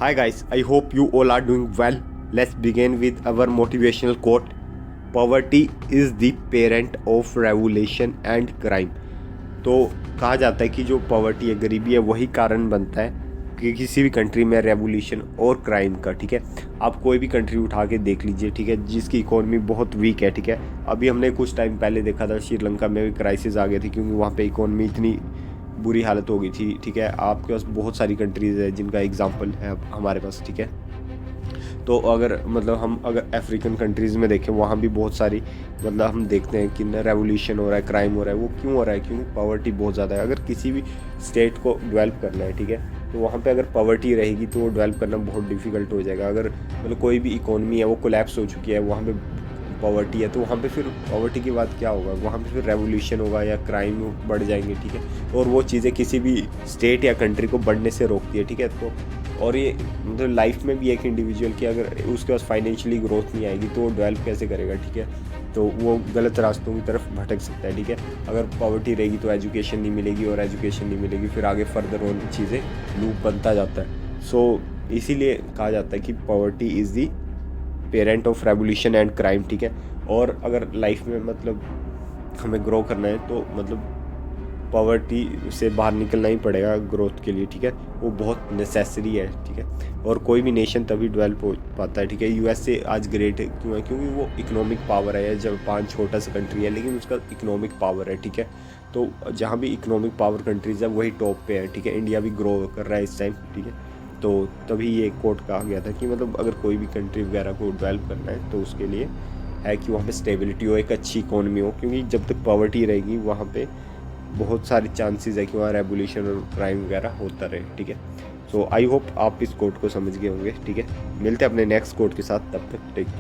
Hi guys, I hope you all are doing well. Let's begin with our motivational quote. Poverty is the parent of revolution and crime. तो कहा जाता है कि जो poverty है, गरीबी है, वही कारण बनता है कि किसी भी कंट्री में रेवोल्यूशन और क्राइम का। ठीक है, आप कोई भी कंट्री उठा के देख लीजिए, ठीक है, जिसकी इकोनॉमी बहुत वीक है। ठीक है, अभी हमने कुछ टाइम पहले देखा था श्रीलंका में भी क्राइसिस आ गई थी क्योंकि वहाँ पे इकोनॉमी इतनी बुरी हालत हो गई थी। ठीक है, आपके पास बहुत सारी कंट्रीज़ है जिनका एग्जांपल है हमारे पास। ठीक है, तो हम अगर अफ्रीकन कंट्रीज़ में देखें, वहाँ भी बहुत सारी हम देखते हैं कि ना रेवोल्यूशन हो रहा है, क्राइम हो रहा है। वो क्यों हो रहा है? क्योंकि पॉवर्टी बहुत ज़्यादा है। अगर किसी भी स्टेट को डेवलप करना है, ठीक है, तो वहाँ पे अगर पॉवर्टी रहेगी तो वो डेवलप करना बहुत डिफिकल्ट हो जाएगा। अगर कोई भी इकोनॉमी है वो कोलैप्स हो चुकी है, वहाँ पे पॉवर्टी है, तो वहाँ पे फिर पॉवर्टी के बाद क्या होगा? वहाँ पे फिर रेवोल्यूशन होगा या क्राइम बढ़ जाएंगे। ठीक है, और वो चीज़ें किसी भी स्टेट या कंट्री को बढ़ने से रोकती है। ठीक है, तो और ये लाइफ में भी एक इंडिविजुअल की अगर उसके पास फाइनेंशियली ग्रोथ नहीं आएगी तो वो डेवलप कैसे करेगा? ठीक है, तो वो गलत रास्तों की तरफ भटक सकता है। ठीक है, अगर पॉवर्टी रहेगी तो एजुकेशन नहीं मिलेगी, और एजुकेशन नहीं मिलेगी फिर आगे फर्दर और चीज़ें लूप बनता जाता है। सो इसीलिए कहा जाता है कि poverty is the parent of revolution and crime. ठीक है, और अगर लाइफ में हमें ग्रो करना है तो पॉवर्टी से बाहर निकलना ही पड़ेगा ग्रोथ के लिए। ठीक है, वो बहुत नेसेसरी है। ठीक है, और कोई भी नेशन तभी डेवलप हो पाता है। ठीक है, यूएसए आज ग्रेट है क्यों है? क्योंकि वो इकोनॉमिक पावर है। जापान छोटा सा कंट्री है लेकिन उसका इकोनॉमिक पावर है। ठीक है, तो जहाँ भी इकोनॉमिक पावर कंट्रीज है वही टॉप पे है। ठीक है, इंडिया भी ग्रो कर रहा है इस टाइम। ठीक है, तो तभी ये कोट कहा गया था कि अगर कोई भी कंट्री वगैरह को डेवलप करना है तो उसके लिए है कि वहाँ पे स्टेबिलिटी हो, एक अच्छी इकोनॉमी हो, क्योंकि जब तक पॉवर्टी रहेगी वहाँ पे बहुत सारे चांसेस है कि वहाँ रेवोल्यूशन और क्राइम वगैरह होता रहे। ठीक है, सो आई होप आप इस कोट को समझ गए होंगे। ठीक है, मिलते हैं अपने नेक्स्ट कोट के साथ, तब तक टेक केयर।